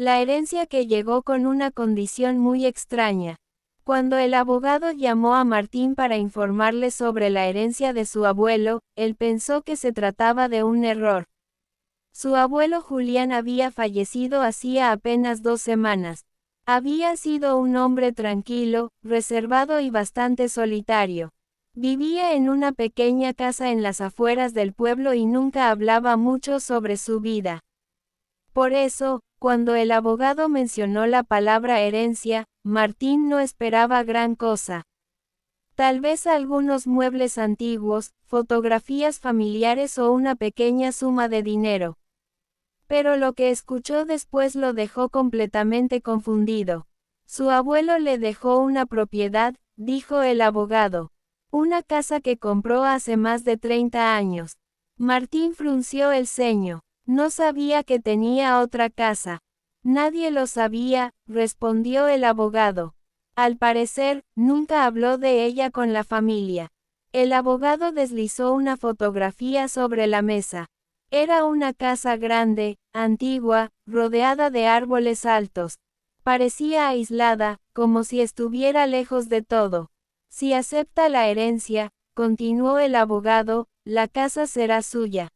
La herencia que llegó con una condición muy extraña. Cuando el abogado llamó a Martín para informarle sobre la herencia de su abuelo, él pensó que se trataba de un error. Su abuelo Julián había fallecido hacía apenas 2 semanas. Había sido un hombre tranquilo, reservado y bastante solitario. Vivía en una pequeña casa en las afueras del pueblo y nunca hablaba mucho sobre su vida. Por eso, cuando el abogado mencionó la palabra herencia, Martín no esperaba gran cosa. Tal vez algunos muebles antiguos, fotografías familiares o una pequeña suma de dinero. Pero lo que escuchó después lo dejó completamente confundido. Su abuelo le dejó una propiedad, dijo el abogado. Una casa que compró hace más de 30 años. Martín frunció el ceño. No sabía que tenía otra casa. Nadie lo sabía, respondió el abogado. Al parecer, nunca habló de ella con la familia. El abogado deslizó una fotografía sobre la mesa. Era una casa grande, antigua, rodeada de árboles altos. Parecía aislada, como si estuviera lejos de todo. Si acepta la herencia, continuó el abogado, la casa será suya.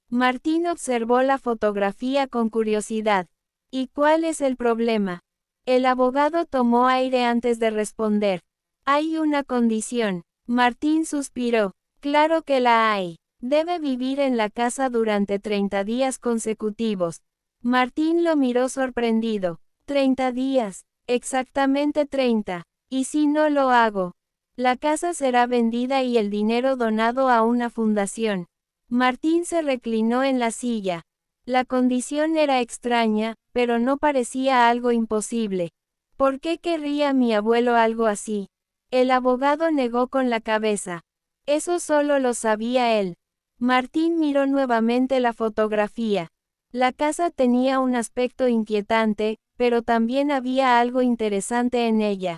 Martín observó la fotografía con curiosidad. ¿Y cuál es el problema? El abogado tomó aire antes de responder. Hay una condición. Martín suspiró. Claro que la hay. Debe vivir en la casa durante 30 días consecutivos. Martín lo miró sorprendido. 30 días. Exactamente 30. ¿Y si no lo hago? La casa será vendida y el dinero donado a una fundación. Martín se reclinó en la silla. La condición era extraña, pero no parecía algo imposible. ¿Por qué querría mi abuelo algo así? El abogado negó con la cabeza. Eso solo lo sabía él. Martín miró nuevamente la fotografía. La casa tenía un aspecto inquietante, pero también había algo interesante en ella.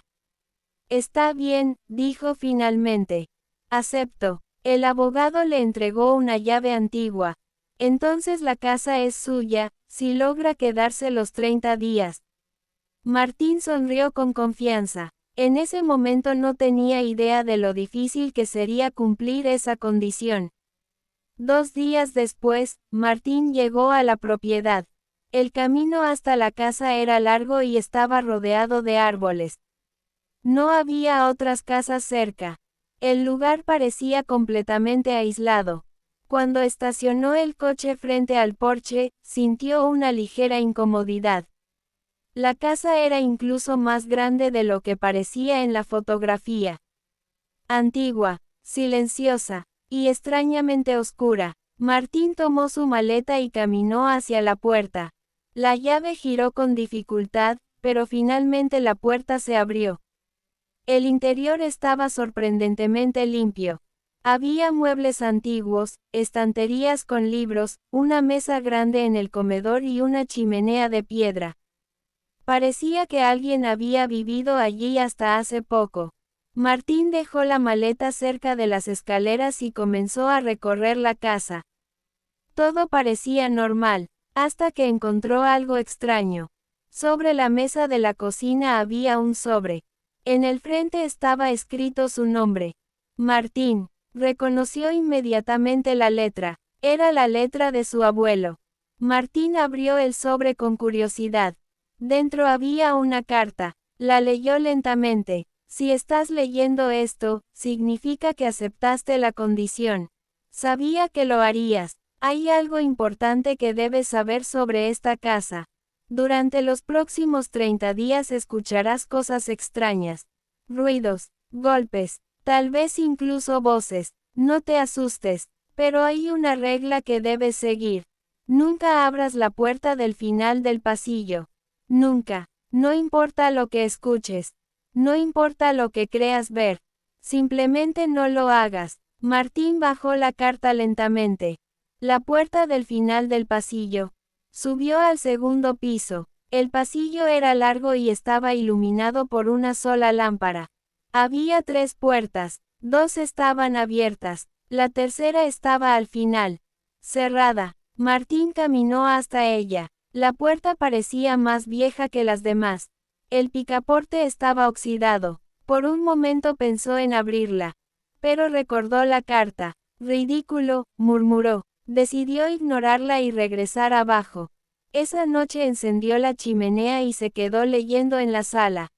Está bien, dijo finalmente. Acepto. El abogado le entregó una llave antigua. Entonces la casa es suya, si logra quedarse los 30 días. Martín sonrió con confianza. En ese momento no tenía idea de lo difícil que sería cumplir esa condición. 2 días después, Martín llegó a la propiedad. El camino hasta la casa era largo y estaba rodeado de árboles. No había otras casas cerca. El lugar parecía completamente aislado. Cuando estacionó el coche frente al porche, sintió una ligera incomodidad. La casa era incluso más grande de lo que parecía en la fotografía. Antigua, silenciosa, y extrañamente oscura. Martín tomó su maleta y caminó hacia la puerta. La llave giró con dificultad, pero finalmente la puerta se abrió. El interior estaba sorprendentemente limpio. Había muebles antiguos, estanterías con libros, una mesa grande en el comedor y una chimenea de piedra. Parecía que alguien había vivido allí hasta hace poco. Martín dejó la maleta cerca de las escaleras y comenzó a recorrer la casa. Todo parecía normal, hasta que encontró algo extraño. Sobre la mesa de la cocina había un sobre. En el frente estaba escrito su nombre. Martín. Reconoció inmediatamente la letra. Era la letra de su abuelo. Martín abrió el sobre con curiosidad. Dentro había una carta. La leyó lentamente. Si estás leyendo esto, significa que aceptaste la condición. Sabía que lo harías. Hay algo importante que debes saber sobre esta casa. Durante los próximos 30 días escucharás cosas extrañas. Ruidos, golpes, tal vez incluso voces. No te asustes, pero hay una regla que debes seguir. Nunca abras la puerta del final del pasillo. Nunca. No importa lo que escuches. No importa lo que creas ver. Simplemente no lo hagas. Martín bajó la carta lentamente. La puerta del final del pasillo. Subió al segundo piso. El pasillo era largo y estaba iluminado por una sola lámpara. Había 3 puertas. 2 estaban abiertas. La tercera estaba al final. Cerrada. Martín caminó hasta ella. La puerta parecía más vieja que las demás. El picaporte estaba oxidado. Por un momento pensó en abrirla. Pero recordó la carta. Ridículo, murmuró. Decidió ignorarla y regresar abajo. Esa noche encendió la chimenea y se quedó leyendo en la sala.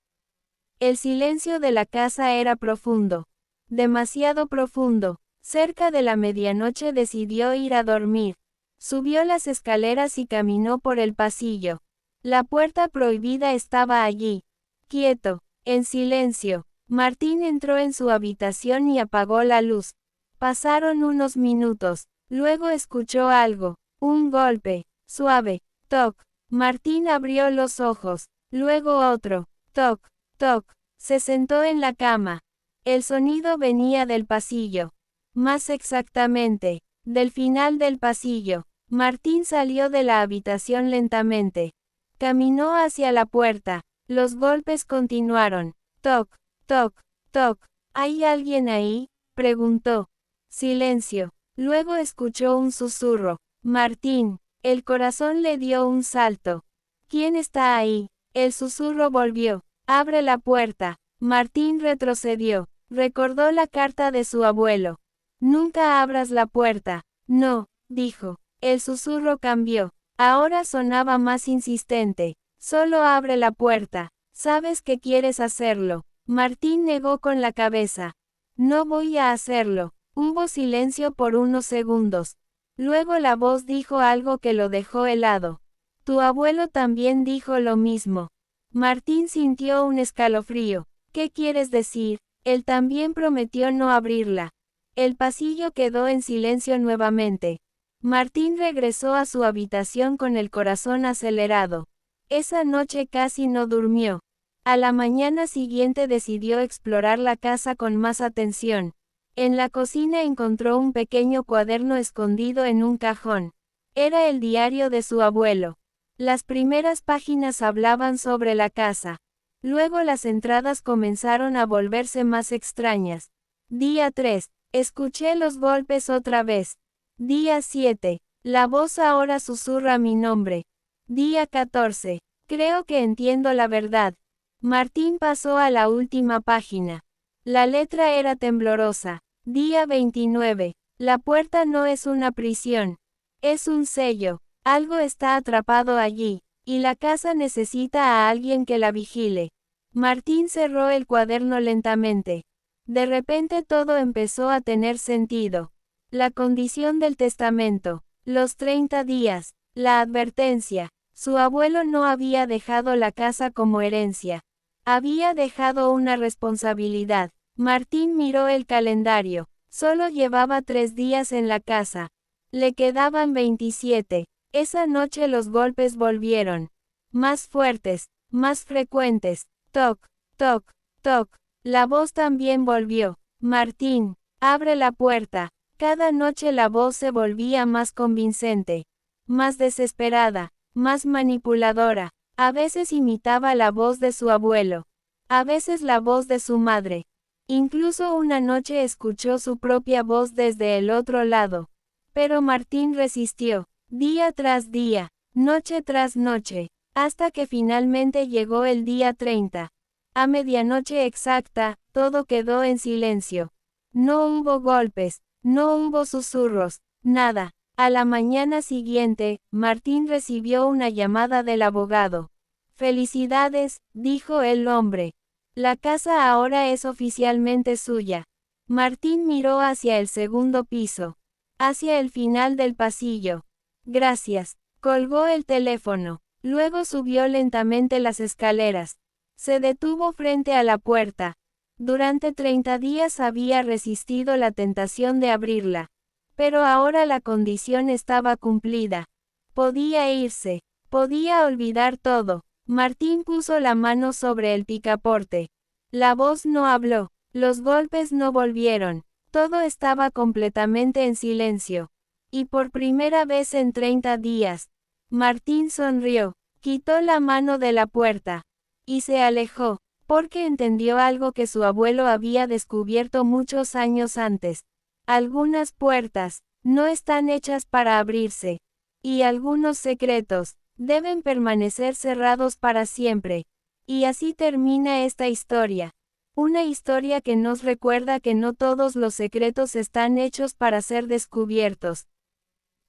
El silencio de la casa era profundo. Demasiado profundo. Cerca de la medianoche decidió ir a dormir. Subió las escaleras y caminó por el pasillo. La puerta prohibida estaba allí. Quieto, en silencio. Martín entró en su habitación y apagó la luz. Pasaron unos minutos. Luego escuchó algo. Un golpe. Suave. Toc. Martín abrió los ojos. Luego otro. Toc. Toc. Se sentó en la cama. El sonido venía del pasillo. Más exactamente, del final del pasillo. Martín salió de la habitación lentamente. Caminó hacia la puerta. Los golpes continuaron. Toc, toc, toc. ¿Hay alguien ahí?, preguntó. Silencio. Luego escuchó un susurro. Martín. El corazón le dio un salto. ¿Quién está ahí? El susurro volvió. Abre la puerta. Martín retrocedió. Recordó la carta de su abuelo. Nunca abras la puerta. No, dijo. El susurro cambió. Ahora sonaba más insistente. Solo abre la puerta. Sabes que quieres hacerlo. Martín negó con la cabeza. No voy a hacerlo. Hubo silencio por unos segundos. Luego la voz dijo algo que lo dejó helado. Tu abuelo también dijo lo mismo. Martín sintió un escalofrío. ¿Qué quieres decir? Él también prometió no abrirla. El pasillo quedó en silencio nuevamente. Martín regresó a su habitación con el corazón acelerado. Esa noche casi no durmió. A la mañana siguiente decidió explorar la casa con más atención. En la cocina encontró un pequeño cuaderno escondido en un cajón. Era el diario de su abuelo. Las primeras páginas hablaban sobre la casa. Luego las entradas comenzaron a volverse más extrañas. Día 3. Escuché los golpes otra vez. Día 7. La voz ahora susurra mi nombre. Día 14. Creo que entiendo la verdad. Martín pasó a la última página. La letra era temblorosa. Día 29. La puerta no es una prisión. Es un sello. Algo está atrapado allí, y la casa necesita a alguien que la vigile. Martín cerró el cuaderno lentamente. De repente todo empezó a tener sentido. La condición del testamento, los 30 días, la advertencia. Su abuelo no había dejado la casa como herencia. Había dejado una responsabilidad. Martín miró el calendario. Solo llevaba 3 días en la casa. Le quedaban 27. Esa noche los golpes volvieron. Más fuertes, más frecuentes. Toc, toc, toc. La voz también volvió. Martín, abre la puerta. Cada noche la voz se volvía más convincente. Más desesperada, más manipuladora. A veces imitaba la voz de su abuelo. A veces la voz de su madre. Incluso una noche escuchó su propia voz desde el otro lado. Pero Martín resistió, día tras día, noche tras noche, hasta que finalmente llegó el día 30. A medianoche exacta, todo quedó en silencio. No hubo golpes, no hubo susurros, nada. A la mañana siguiente, Martín recibió una llamada del abogado. Felicidades, dijo el hombre. La casa ahora es oficialmente suya. Martín miró hacia el segundo piso. Hacia el final del pasillo. Gracias. Colgó el teléfono. Luego subió lentamente las escaleras. Se detuvo frente a la puerta. Durante 30 días había resistido la tentación de abrirla. Pero ahora la condición estaba cumplida. Podía irse. Podía olvidar todo. Martín puso la mano sobre el picaporte. La voz no habló. Los golpes no volvieron. Todo estaba completamente en silencio. Y por primera vez en 30 días, Martín sonrió, quitó la mano de la puerta, y se alejó, porque entendió algo que su abuelo había descubierto muchos años antes. Algunas puertas no están hechas para abrirse, y algunos secretos Deben permanecer cerrados para siempre. Y así termina esta historia. Una historia que nos recuerda que no todos los secretos están hechos para ser descubiertos.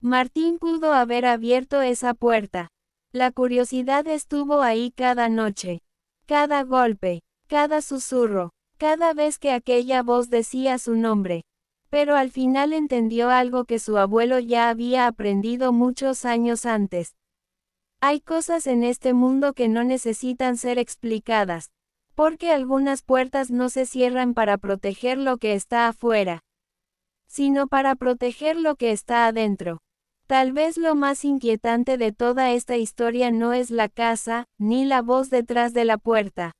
Martín pudo haber abierto esa puerta. La curiosidad estuvo ahí cada noche. Cada golpe, cada susurro, cada vez que aquella voz decía su nombre. Pero al final entendió algo que su abuelo ya había aprendido muchos años antes. Hay cosas en este mundo que no necesitan ser explicadas, porque algunas puertas no se cierran para proteger lo que está afuera, sino para proteger lo que está adentro. Tal vez lo más inquietante de toda esta historia no es la casa, ni la voz detrás de la puerta.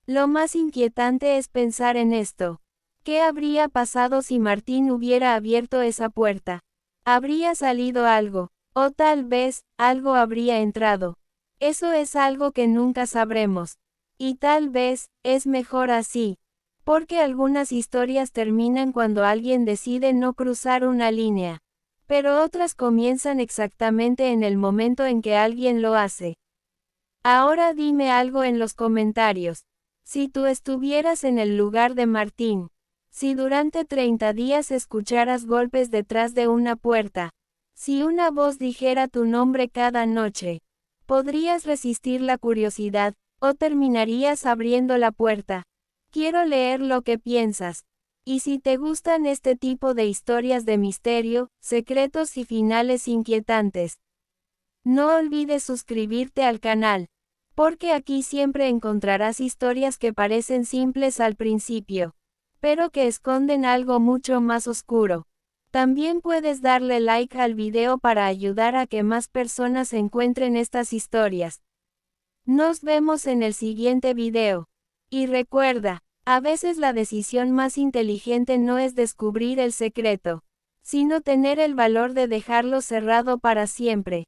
Lo más inquietante es pensar en esto. ¿Qué habría pasado si Martín hubiera abierto esa puerta? Habría salido algo, o tal vez, algo habría entrado. Eso es algo que nunca sabremos. Y tal vez, es mejor así. Porque algunas historias terminan cuando alguien decide no cruzar una línea. Pero otras comienzan exactamente en el momento en que alguien lo hace. Ahora dime algo en los comentarios. Si tú estuvieras en el lugar de Martín, si durante 30 días escucharas golpes detrás de una puerta, si una voz dijera tu nombre cada noche, ¿podrías resistir la curiosidad, o terminarías abriendo la puerta? Quiero leer lo que piensas. Y si te gustan este tipo de historias de misterio, secretos y finales inquietantes, no olvides suscribirte al canal, porque aquí siempre encontrarás historias que parecen simples al principio, pero que esconden algo mucho más oscuro. También puedes darle like al video para ayudar a que más personas encuentren estas historias. Nos vemos en el siguiente video. Y recuerda, a veces la decisión más inteligente no es descubrir el secreto, sino tener el valor de dejarlo cerrado para siempre.